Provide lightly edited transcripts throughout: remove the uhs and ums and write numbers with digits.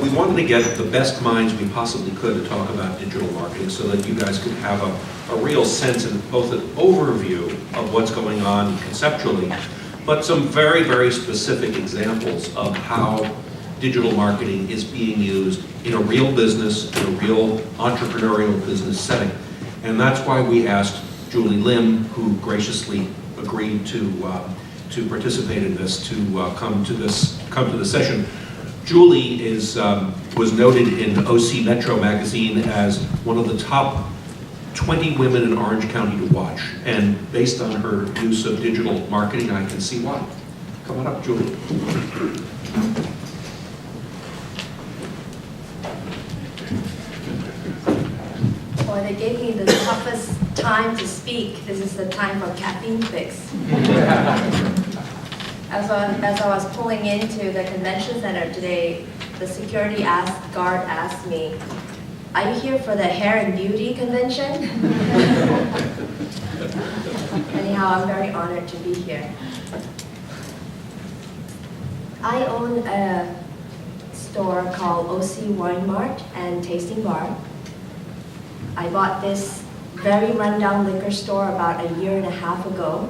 we wanted to get the best minds we possibly could to talk about digital marketing so that you guys could have a real sense and both an overview of what's going on conceptually, but some very, very specific examples of how digital marketing is being used in a real business, in a real entrepreneurial business setting. And that's why we asked Julie Lim, who graciously agreed to participate in this, to come to the session. Julie was noted in OC Metro magazine as one of the top 20 women in Orange County to watch. And based on her use of digital marketing, I can see why. Come on up, Julie. Boy, they gave me the toughest time to speak. This is the time for caffeine fix. As I was pulling into the convention center today, the security guard asked me, "Are you here for the hair and beauty convention?" Anyhow, I'm very honored to be here. I own a store called OC Mart and Tasting Bar. I bought this very rundown liquor store about a year and a half ago.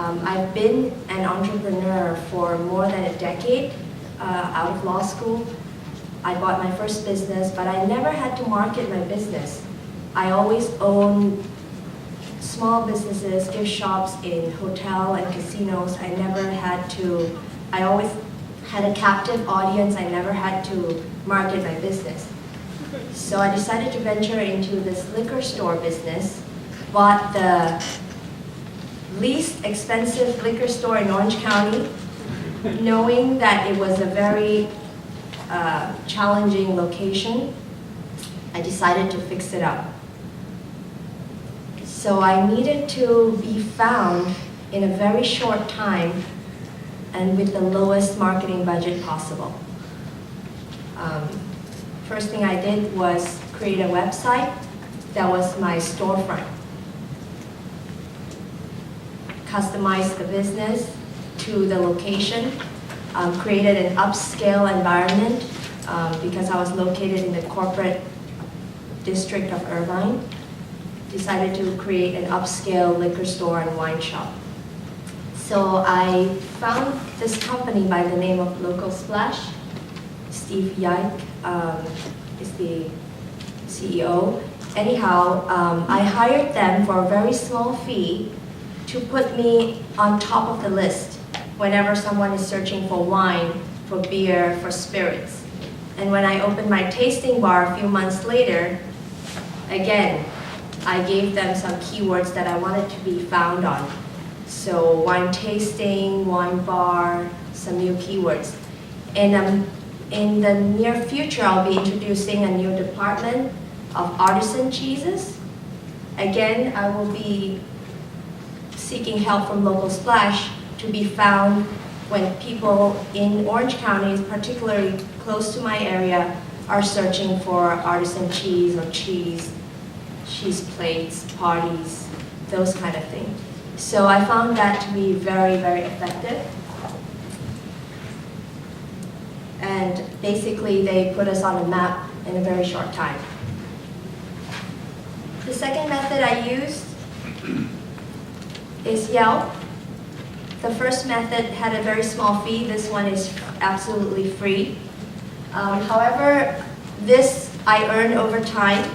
I've been an entrepreneur for more than a decade. Out of law school, I bought my first business, but I never had to market my business. I always owned small businesses, gift shops in hotel and casinos. I always had a captive audience. I never had to market my business. So I decided to venture into this liquor store business, bought the least expensive liquor store in Orange County, knowing that it was a very challenging location. I decided to fix it up. So I needed to be found in a very short time and with the lowest marketing budget possible. First thing I did was create a website that was my storefront. Customized the business to the location, created an upscale environment because I was located in the corporate district of Irvine. Decided to create an upscale liquor store and wine shop. So I found this company by the name of Local Splash. Steve Yike is the CEO. Anyhow, I hired them for a very small fee to put me on top of the list whenever someone is searching for wine, for beer, for spirits. And when I opened my tasting bar a few months later, again, I gave them some keywords that I wanted to be found on. So wine tasting, wine bar, some new keywords. And in the near future, I'll be introducing a new department of artisan cheeses. Again, I will be seeking help from Local Splash to be found when people in Orange County, particularly close to my area, are searching for artisan cheese or cheese plates, parties, those kind of things. So I found that to be very, very effective. And basically, they put us on a map in a very short time. The second method I used is Yelp. The first method had a very small fee. This one is absolutely free. However, this I earned over time.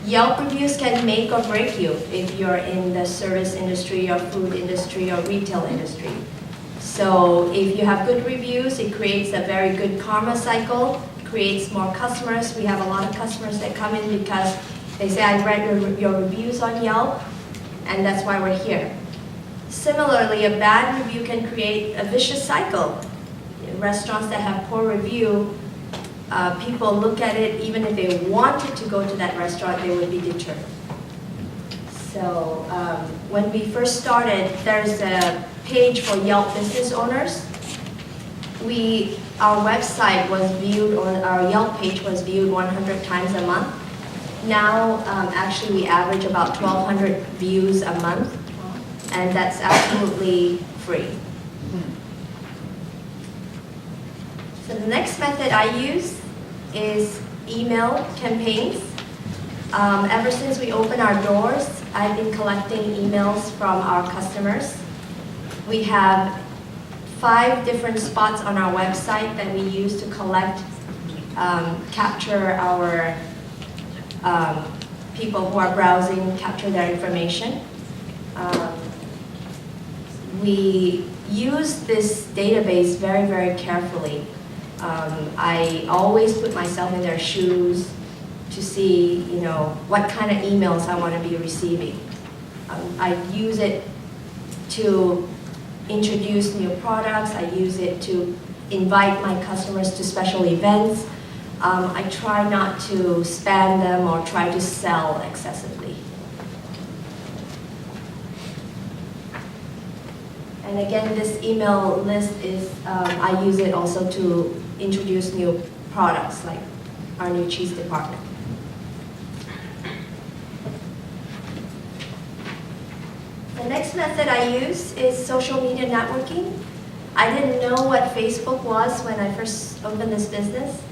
Yelp reviews can make or break you if you're in the service industry or food industry or retail industry. So if you have good reviews, it creates a very good karma cycle, creates more customers. We have a lot of customers that come in because they say, I read your reviews on Yelp, and that's why we're here. Similarly, a bad review can create a vicious cycle. In restaurants that have poor review, people look at it, even if they wanted to go to that restaurant, they would be deterred. So when we first started, there's a page for Yelp business owners. Our website was viewed, or our Yelp page was viewed 100 times a month. Now, actually, we average about 1,200 views a month, and that's absolutely free. So the next method I use is email campaigns. Ever since we opened our doors, I've been collecting emails from our customers. We have 5 different spots on our website that we use to capture our people who are browsing, capture their information. We use this database very, very carefully. I always put myself in their shoes to see, what kind of emails I want to be receiving. I use it to introduce new products. I use it to invite my customers to special events. I try not to spam them or try to sell excessively. And again, this email list is, I use it also to introduce new products, like our new cheese department. The next method I use is social media networking. I didn't know what Facebook was when I first opened this business,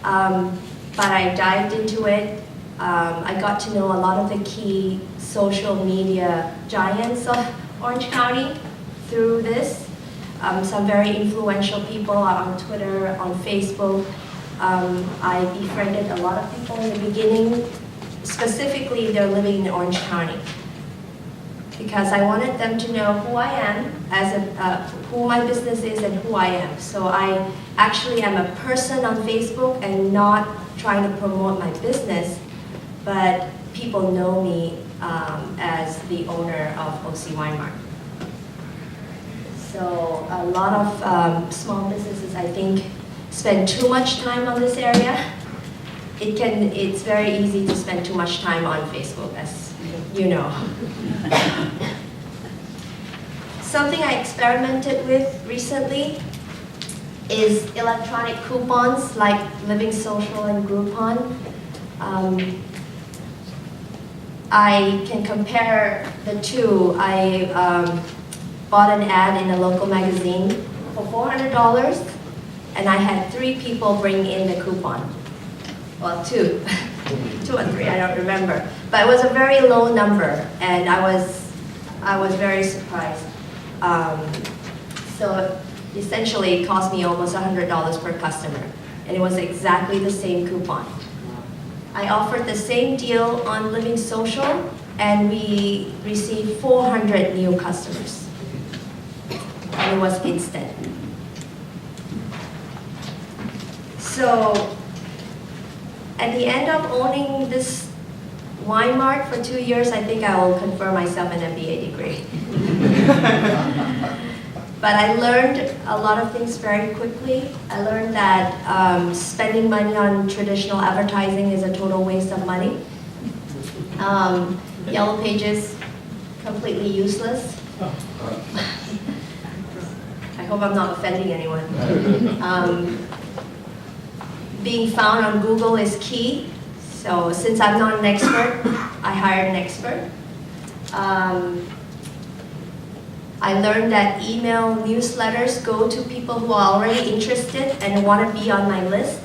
but I dived into it. I got to know a lot of the key social media giants of Orange County through this. Some very influential people are on Twitter, on Facebook. I befriended a lot of people in the beginning. Specifically, they're living in Orange County, because I wanted them to know who I am, who my business is and who I am. So I actually am a person on Facebook and not trying to promote my business, but people know me as the owner of OC Wine Mart. So a lot of small businesses, I think, spend too much time on this area. It's very easy to spend too much time on Facebook, as you know. Something I experimented with recently is electronic coupons like Living Social and Groupon. I can compare the two. I bought an ad in a local magazine for $400, and I had 3 people bring in the coupon. Well, 2. 2 or 3, I don't remember. But it was a very low number, and I was very surprised. So essentially, it cost me almost $100 per customer, and it was exactly the same coupon. I offered the same deal on Living Social, and we received 400 new customers, and it was instant. So at the end of owning this wine mart for 2 years, I think I will confer myself an MBA degree. But I learned a lot of things very quickly. I learned that spending money on traditional advertising is a total waste of money. Yellow Pages, completely useless. I hope I'm not offending anyone. Being found on Google is key. So since I'm not an expert, I hired an expert. I learned that email newsletters go to people who are already interested and want to be on my list.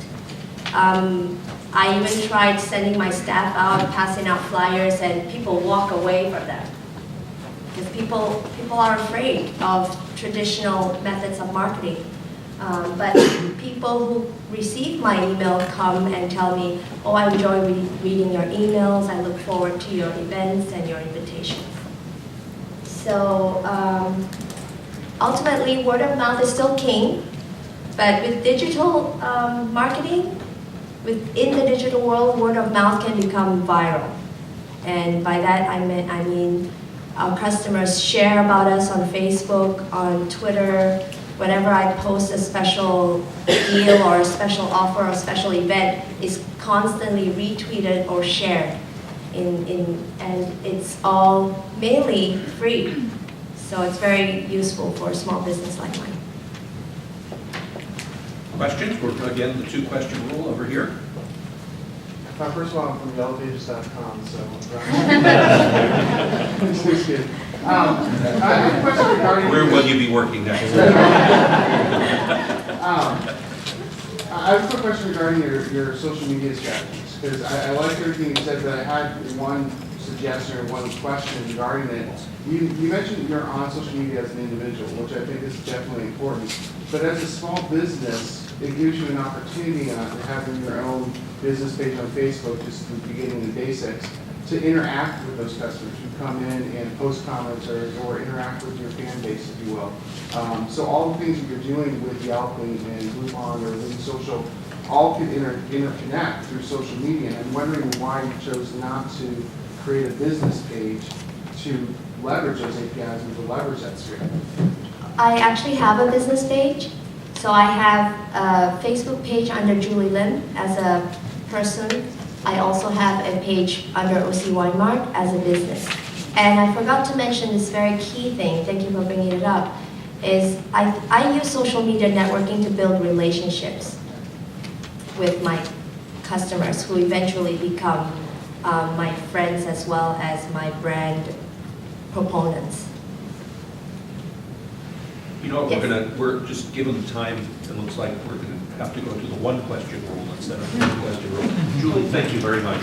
I even tried sending my staff out, passing out flyers, and people walk away from them. Because people are afraid of traditional methods of marketing. But people who receive my email come and tell me, oh, I enjoy reading your emails, I look forward to your events and your invitations. So ultimately, word of mouth is still king, but with digital marketing, within the digital world, word of mouth can become viral. And by that I mean our customers share about us on Facebook, on Twitter. Whenever I post a special deal or a special offer or a special event, is constantly retweeted or shared. And it's all mainly free. So it's very useful for a small business like mine. Questions? We're, again, the 2-question rule over here. First of all, I'm from yellowpages.com, so excuse me. I have a question regarding... Where will you be working next? I have a quick question regarding your social media strategies, because I like everything you said, but I had one suggestion or one question regarding it. You mentioned you're on social media as an individual, which I think is definitely important, but as a small business, it gives you an opportunity on having your own business page on Facebook, just the beginning and basics, to interact with those customers who come in and post comments or interact with your fan base, if you will. So all the things that you're doing with Yelp and Groupon or Link Social all can interconnect through social media. And I'm wondering why you chose not to create a business page to leverage those APIs and to leverage that sphere. I actually have a business page. So I have a Facebook page under Julie Lim as a person. I also have a page under OC Mart as a business. And I forgot to mention this very key thing, thank you for bringing it up, is I use social media networking to build relationships with my customers who eventually become my friends as well as my brand proponents. You know, Yes. we're just given the time, it looks like we're gonna have to go to the one question rule instead of the two question rule. Julie, thank you very much.